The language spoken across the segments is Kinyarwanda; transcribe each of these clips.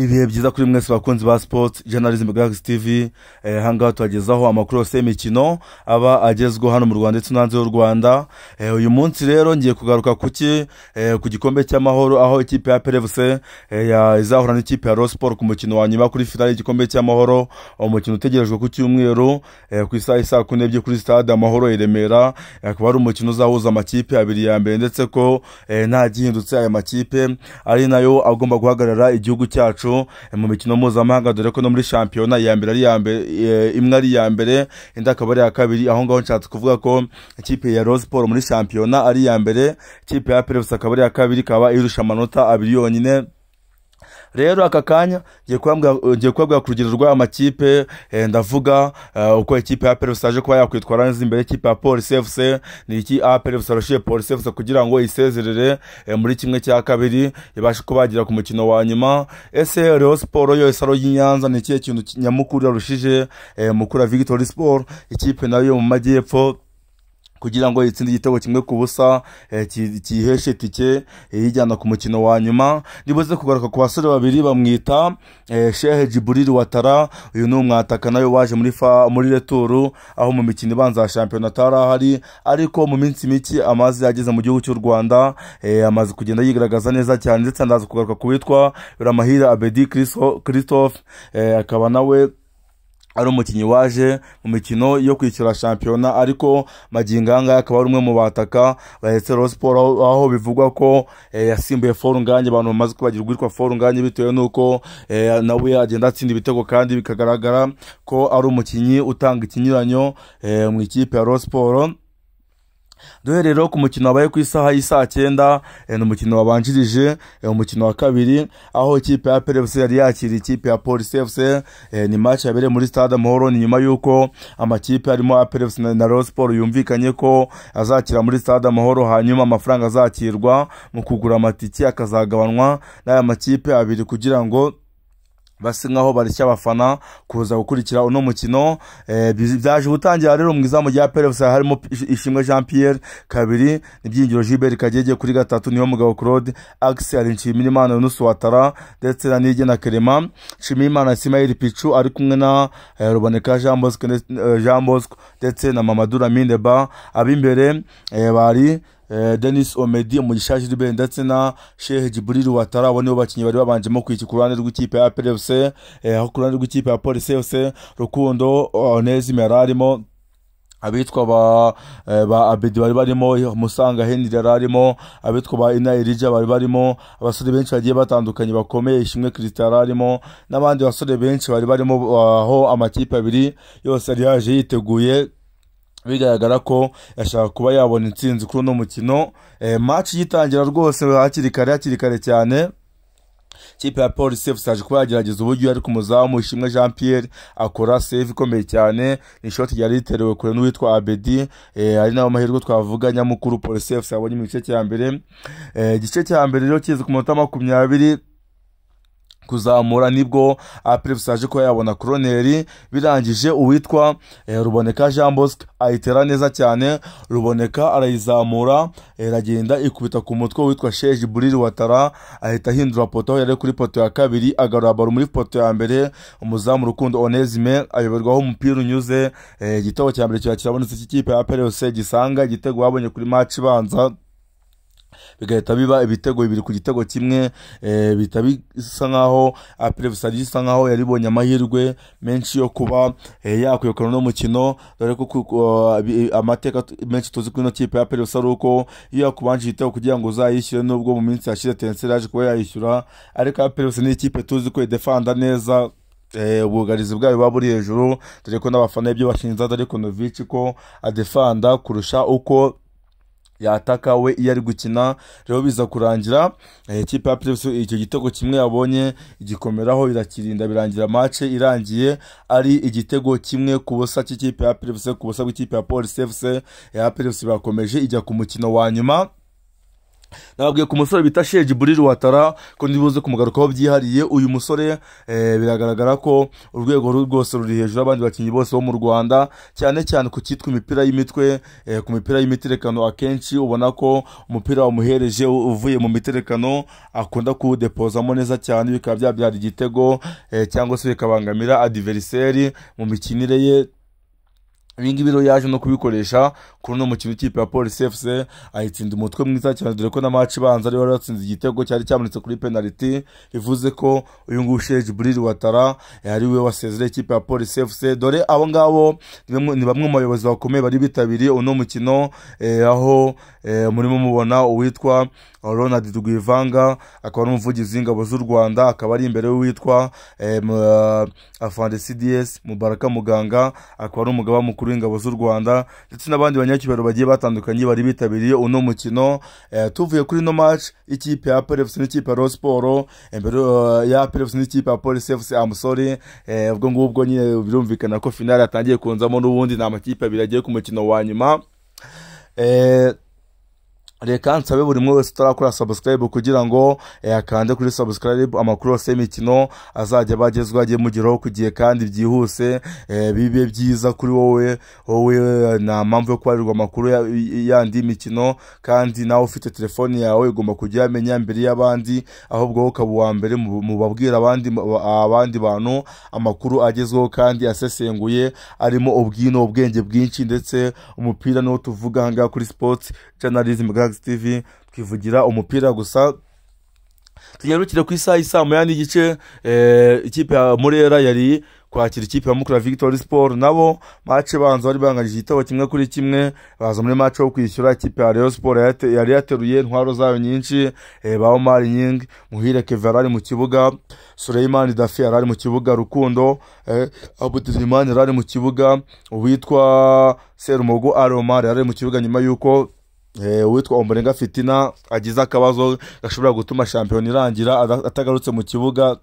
Ibihe byiza kuri mwese bakunzi ba Sports Journalism Galaxy TV. Hangaha tuhagezaho amakuru yose y'imikino aba agezweho hano mu Rwanda ndetse n'hanze y'u Rwanda. Uyu munsi rero ngiye kugaruka ku gikombe cy'amahoro, aho ikipe ya PFC izahura n'ikipe ya Rayon Sports ku mukino wa nyuma kuri finale y'igikombe cy'amahoro. Umukino utegerejwe ku cyumweru ku isaha 4 kuri stade Amahoro i Remera. Akaba ari umukino uzahuza amakipe abiri ya mbere, ndetse ko nta gihindutse aya makipe ari nayo agomba guhagarara igihugu cyacu mu mikino mpuzamahanga, dore ko no muri shampiyona ya mbere imwe ari ya mbere, indi akaba ari ya kabiri. Aho ngaho nshatse kuvuga ko ikipe ya Rayon Sports muri shampiyona ari ya mbere, ikipe ya PFC akaba ari ya kabiri, ikaba irusha amanota abiri yonyine. Rero aka kanya ngiye kubabwira ku rugero rw'aya makipe, ndavuga uko ikipe ya PFC aje kuba yakwitwara neza imbere ikipe ya Police FC. Ni iki PFC arushiye Police FC kugira ngo isezerere muri kimwe cya kabiri, ibashe kubagira ku mukino wa nyuma. Ese Rayon Sports yo isaro y'Inyanza ni ikihe kintu nyamukuru yarushije mukura Victory Sport, ikipe nayo mu majyepfo, kugira ngo itsinde igitego kimwe ku busa kiheshe tike yijyana ku mukino wa nyuma. Nibuze kugaruka ku basore babiri bamwita Sheikh Djibril Ouattara. Uyu ni umwataka nayo waje muri retour, aho mu mikino ibanza ya shampiyona atarahari, ariko mu minsi mike amazi yageze mu gihugu cy'u Rwanda, amaze kugenda yigaragaza neza cyane. Ndetse ndaza kugaruka ku witwa Biramahire Abedi Christophe, akaba nawe ari umukinnyi waje mu mikino yo kwishyura shampiyona, ariko maginganga akaba ari umwe mu bataka bahetse Rayon Sports, aho bivugwa ko yasimbuye Forunganye. Abantu bamaze kubagirwa witwa Forunganye bitewe nuko nawe agenda atsinda ibitego, kandi bikagaragara ko ari umukinnyi utanga ikinyuranyo mu ikipe ya Rayon Sports. Rero ku mukino wabaye ku isaha y'isa 9, ni umukino wabanjirije umukino wa kabiri, aho ikipe ya PFC yari yakira ikipe ya Police FC. Ni match yabereye muri stade Amahoro. Ni nyuma yuko amakipe arimo PFC na Rayon Sports yumvikanye ko azakira muri stade Amahoro, hanyuma amafaranga azakirwa mu kugura amatike akazagabanwa n'aya makipe abiri, kugira ngo basi nkaho barishya abafana kuza gukurikira uno mukino. Byaje gutangira rero mu izamu rya PFC harimo Ishimwe Jean Pierre, kabiri Nibyingiro Gilbert Kagege, kuri gatatu niyo Mugabo Claude, Axel Nshimirimana Yunus Ouattara, ndetse na Nigena Clement, Nshimirimana Ismail Pichu ari kumwe na Ruboneka Jean Bosco ndetse na Mamadou Lamine Ba. Abimbere bari Denis Omedi, Mugisha Gilbert ndetse na Sheikh Djibril Ouattara. Abo nibo bakinnyi bari babanjemo kwiki ku ruhande rw'ikipe ya PFC. Aho ku ruhande rw'ikipe ya Police FC Rukundo Onesime yararimo, abitwa ba Abedi bari barimo, Musanga Henry yararimo, abitwa ba Ina Elija bari barimo, abasore benshi bagiye batandukanye bakomeye, Ishimwe Christian yararimo, n'abandi basore benshi bari barimo, aho amakipe abiri yose yari yaje yiteguye, bigaragara ko yashaka kuba yabona intsinzi kuri uno mukino. Match yitangira rwose hakiri kare cyane. Ikipe ya Police FC yaje kuba yagerageza uburyo yari ku muzamu Ishimwe Jean Pierre akora save ikomeye cyane, ni shot yari iterewe kure n'uwitwa Abedi. Ari nayo mahirwe twavuga nyamukuru Police FC yabonye mu gice cya mbere. Igice cya mbere rero kize ku minota 20 kuzamura, nibwo PFC aje ko yabona koroneri, birangije uwitwa Ruboneka Jean Bosco ayitera neza cyane. Ruboneka arayizamura, iragenda ikubita ku mutwe witwa Sheikh Djibril Ouattara, ahita ahindura poto, yari kuri poto ya kabiri, agarura baro muri poto ya mbere. Umuzamu Rukundo Onesime ayoberwaho umupira unyuze. Igitego cya mbere kirabonetse cy'ikipe ya PFC gisanga igitego babonye kuri match ibanza, bigahita biba ibitego bibiri ku gitego kimwe. Bita bisa nkaho PFC isa nkaho yaribonye amahirwe menshi yo kuba yakwiyokana no mukino, dore ko amateka menshi tuzi kuri no kipe ya PFC ari uko iyo yakubanje igitego kugira ngo uzayishyure, nubwo mu minsi yashize Tensera yaje kuba yayishyura, ariko PFC ni ikipe tuzi ko idefanda neza, ubugarizi bwayo baburi hejuru, dore ko n'abafana ibyo bashinza Darko Novic ko adefanda kurusha uko yataka we iyo ari gukina. Rero biza kurangira ikipe ya PFC icyo gitego kimwe yabonye igikomeraho irakirinda, birangira match irangiye ari igitego kimwe ku busa cy'ikipe ya PFC ku busa bw'ikipe ya Police FC. Ya PFC bakomeje ijya ku mukino wa nyuma, nababwiye ku musore bita Sheikh Djibril Ouattara ko ndibuze kumugarukaho byihariye. Uyu musore biragaragara ko urwego rwose ruri hejuru y'abandi bakinnyi bose bo mu Rwanda, cyane cyane ku cyitwa imipira y'imitwe. Ku mipira y'imiterekano akenshi ubona ko umupira wamuhereje uvuye mu miterekano akunda kuwudepozamo neza cyane, bikaba byabyara igitego cyangwa se bikabangamira adversaire mu mikinire ye. Ibingibi rero yaje no kubikoresha kuri uno mukino w'ikipe ya Police FC, ayitsinda umutwe mwiza cyane, dore ko na match ibanza ari wari watsinze igitego cyari cyamunitse kuri penalty. Bivuze ko uyu nguyu Sheikh Djibril Ouattara ari we wasezereye ikipe ya Police FC. Dore abo ngabo ni bamwe mu bayobozi bakomeye bari bitabiriye uno mukino, aho murimo mubona uwitwa Ronald Rwivanga, akaba ari umuvugizi w'ingabo z'u Rwanda, akaba ari imbere witwa Afande CDS Mubaraka Muganga, akaba ari umugaba mukuru w'ingabo z'u Rwanda, ndetse n'abandi banyacyubahiro bagiye batandukanye bari bitabiriye uno mukino. Tuvuye kuri no match ikipe ya APR FC n'ikipe ya Rayon Sport, imbere ya APR FC n'ikipe ya Police FC amusore, ubwo ngubwo nyine birumvikana ko finale yatangiye kunzamo, n'ubundi ni amakipe abiri agiye ku mukino wa nyuma. Reka nsabe buri mwe wese utarakora subscribe kugira ngo akande kuri subscribe, amakuru yose y'imikino azajya bagezwa agiye mugeraho ku gihe kandi byihuse, bibe byiza kuri wowe na mpamvu yo kwarirwa amakuru yandi y'imikino. Kandi nawe ufite telefone yawe ugomba kujya amenya mbere y'abandi, ahubwo ukaba uwa mbere mu babwira abandi bantu amakuru agezweho kandi asesenguye, arimo ubwenge bwinshi. Ndetse umupira niwo tuvuga hanga kuri Sports Journalism TV, twivugira umupira gusa. Tunyarukire ku isaha moya n'igice, ikipe ya Murera yari kwakira ikipe ya Mukura Victory Sport. Nabo match banza bari banganyije igitego 1-1, baza muri match yo kwishyura. Ikipe ya Rayon Sport yari yateruye intwaro zayo nyinshi, ba Omar Nying, Muhire Kevin ari mu kibuga, Suleiman Dafi ari mu kibuga, Rukundo Abudimani ari mu kibuga, uwitwa Serumogo Aromar ari mu kibuga, nyuma yuko uwitwa Ombolenga Fitina agize akabazo gashobora gutuma shampiyona irangira atagarutse mu kibuga.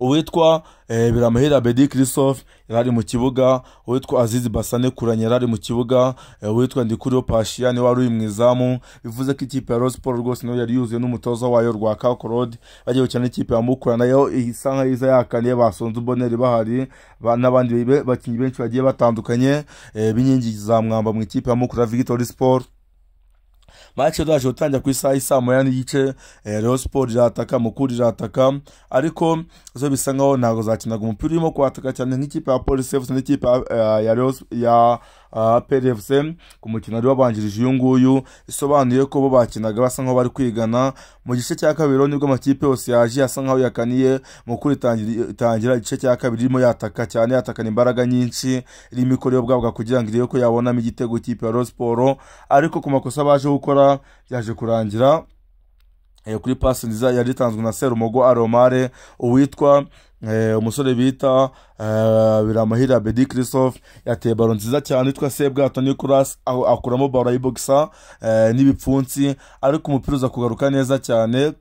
Uwitwa Biramahira Bedi Christophe yari mu kibuga, uwitwa Azizi Basane Kuranye yari mu kibuga, uwitwa Ndikuriyo Pashiane wari uri mu izamu. Bivuze ko ikipe ya Rayon Sport rwose nayo yari yuzuye n'umutoza wayo rwa Kakorod, bagiye gukina ikipe ya Mukura nayo isa nkayiza yakaniye, basonze Boneri bahari n'abandi bakinnyi benshi bagiye batandukanye b'inkingi za mwamba mu ikipe ya Mukura Victory Sport. Match yaje gutangira ku isaha moya n'igice, Rayon Sport irataka, Mukura irataka, ariko zo bisa nkaho ntago zakinaga umupira urimo kwataka cyane nk'ikipe ya Police FC n'ikipe ya APR FC. Ku mukino wari wabanjirije uyu nguyu, isobanuye ko bo bakinaga basa nkaho bari kwigana. Mu gice cya kabiri nibwo amakipe yose yaje asa nkaho yakaniye. Mukura itangira igice cya kabiri irimo yataka cyane, yatakana imbaraga nyinshi, irimo ikora bwabwa kugira ngo irebe ko yabonamo igitego ikipe ya Rayon Sport, ariko ku makosa baje gukora yaje kurangira kuri pass nziza yari itanzwe na Serumogo Aromare. Uwitwa umusore bita Biramahira Bedi Christophe yateye baro nziza cyane, witwa Sebwato Nicolas akuramo baro y'ibogisa n'ibipfunsi, ariko umupira uza kugaruka neza cyane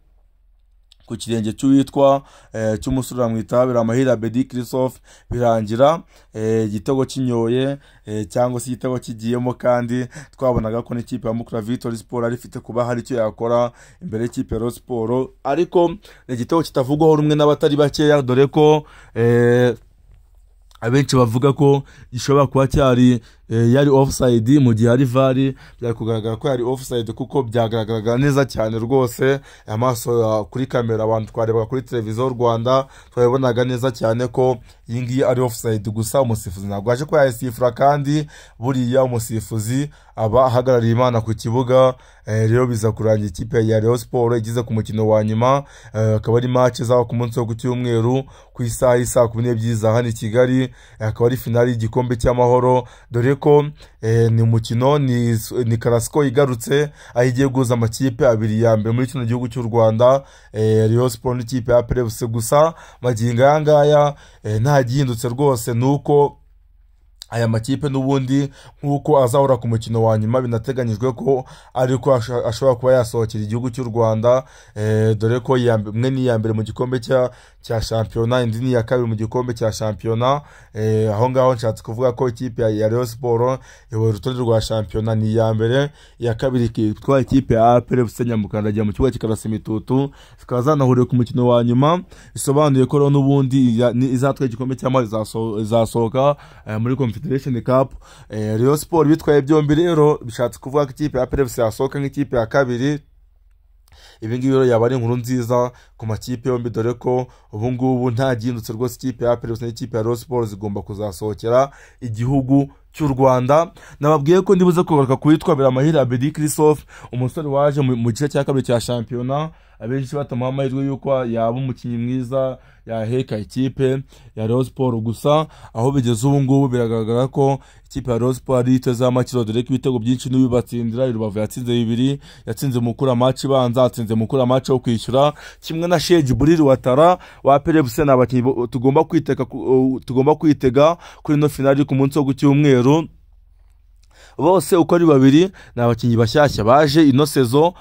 ku kirenge cy'uwitwa cy'umusore bamwita Biramahira Bedi Christophe, birangira igitego kinyoye cyangwa se igitego kigiyemo. kandi twabonaga ko n'ikipe ya Mukura Victory Sport ari ifite kuba hari icyo yakora imbere y'ikipe ya Rayon Sport, ariko igitego kitavugwaho rumwe n'abatari bakeya, dore ko abenshi bavuga ko gishobora kuba cyari yari offside mu gihe ari vari. Byari kugaragara ko yari offside kuko byagaragaraga neza cyane rwose, amaso kuri kamera abantu twarebaga kuri televiziyo Rwanda twabonaga neza cyane ko iyi ngiyi ari offside. Gusa umusifuzi ntabwo aje ko yayisifura, kandi buriya umusifuzi aba ahagarariye Imana ku kibuga. Rero biza kurangira ikipe ya Rayon Sport igize ku mukino wa nyuma, akaba ari match zaho ku munsi wo ku cyumweru ku isaha 12 hano i Kigali, akaba ari finale y'igikombe cy'amahoro, dore ko ni umukino ni Karasiko igarutse aho igiye guhuza amakipe abiri ya mbere muri kino gihugu cy'u Rwanda, Rayon Sport n'ikipe ya APR FC. Gusa magingo aya ngaya nta gihindutse rwose, nuko aya makipe n'ubundi nk'uko azahura ku mukino wa nyuma binateganyijwe ko ariko ashobora kuba yasohokera igihugu cy'u Rwanda, dore ko imwe ni iya mbere mu gikombe cya shampiyona, indi ni iya kabiri mu gikombe cya shampiyona. Aho ngaho nshatse kuvuga ko ikipe ya Rayon Sport iyoboye urutonde rwa shampiyona, ni iya mbere, iya kabiri ikitwa ikipe ya APR FC Nyamukandagira mu kibuga cy'ikarasi imitutu, zikaba zanahuriye ku mukino wa nyuma. Bisobanuye ko n'ubundi izatwaye igikombe cy'amahoro izasohoka muri Confederation Cup. Rayon Sport bitwaye byombi rero bishatse kuvuga ko ikipe ya APR FC yasohoka nk'ikipe ya kabiri. Ibi ngibi rero yaba ari inkuru nziza ku makipe yombi, dore ko ubu ngubu nta gihindutse rwose. Ikipe ya APR FC n'ikipe ya Rayon Sport zigomba kuzasohokera igihugu cy'u Rwanda. Nababwiye ko ndibuze kugaruka kuwitwa Biramahire Abedi Christophe, umusore waje mu gice cya kabiri cya shampiyona, abenshi batamuha amahirwe yuko yaba umukinnyi mwiza yaheka ikipe ya Rayon Sport. Gusa aho bigeze ubu ngubu biragaragara ko ikipe ya Rayon Sport ari iteze amakiro, dore ko ibitego byinshi n'ibibatsindira. Rubavu yatsinze 2, yatsinze Mukura match ibanza, yatsinze Mukura match yo kwishyura, kimwe na Sheikh Buriri Watara wa APR FC. N'abakinnyi tugomba kwitega kuri no finali ku munsi wo ku Cyumweru. Bose uko ari babiri ni abakinnyi bashyashya baje ino sezo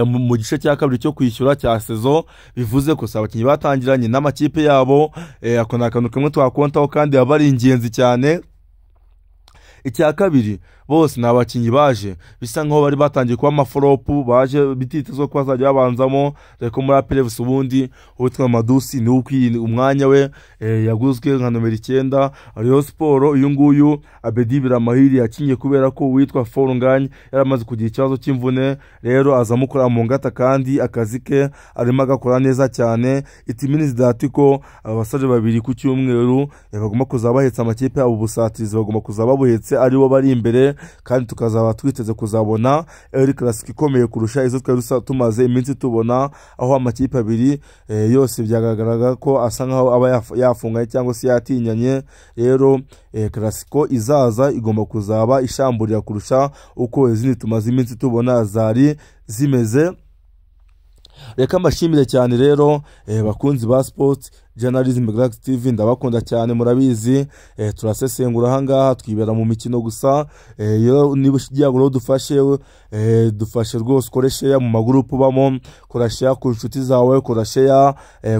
mu gice cya kabiri cyo kwishyura cya sezo. Bivuze ko abakinnyi batangiranye n'amakipe yabo, ako ni akantu kamwe twakontaho kandi aba ari ingenzi cyane. Icya kabiri, bose ni abakinnyi baje bisa nkaho bari batangiye kuba amaforopu, baje bititezwe ko bazajya babanzamo, dore ko muri APR FC ubundi uwitwa Madusi ni ukwiye umwanya we, yaguzwe nka nomero 9. Rayon Sport uyu nguyu Abedi Biramahire yakinye kubera ko uwitwa Forunganye yaramaze kugira ikibazo cy'imvune, rero azamukora mu ngata kandi akazi ke arimo agakora neza cyane. Itimini zidatiko abasore babiri ku Cyumweru bagomba kuzabahetsa amakipe yabo busatirizi, bagomba kuzababuhetse aribo bari imbere, kandi tukazaba twiteze kuzabona El Clasico ikomeye kurusha izo twari tumaze iminsi tubona, aho amakipe abiri yose byagaragaraga ko asa nkaho aba yafunganye cyangwa se yatinyanye. Rero Clasico izaza igomba kuzaba ishamburira kurusha uko izindi tumaze iminsi tubona zari zimeze. Reka mbashimire cyane rero bakunzi ba Sports Journalism Galaxy TV, ndabakunda cyane, murabizi turasesengura ahangaha twibera mu mikino gusa. Niba ugiye ngo dufashe rwose, kore share mu magroup bamo, kora share ku nshuti zawe, kora share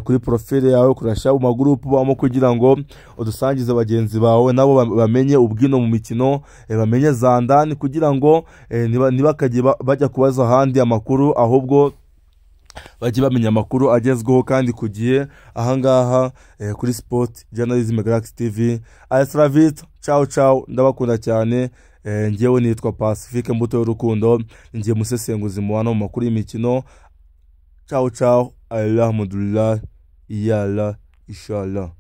kuri profile yawe, kora share mu magroup bamo, kugira ngo udusangize bagenzi bawe nabo bamenye ubwino mu mikino, bamenye zandani, kugira ngo nibakaje bajya kubaza handi amakuru, ahubwo bajye bamenya amakuru agezweho kandi kugiye ahangaha kuri Sport Journalism Galaxy TV. Ayasravit, ciao, ndabakunda cyane. Ngewe nitwa Pacifique Mbuto y'urukundo, ngiye musesenguzi mu wana mu makuru y'imikino. Ciao, alhamdulillah, yalla inshallah.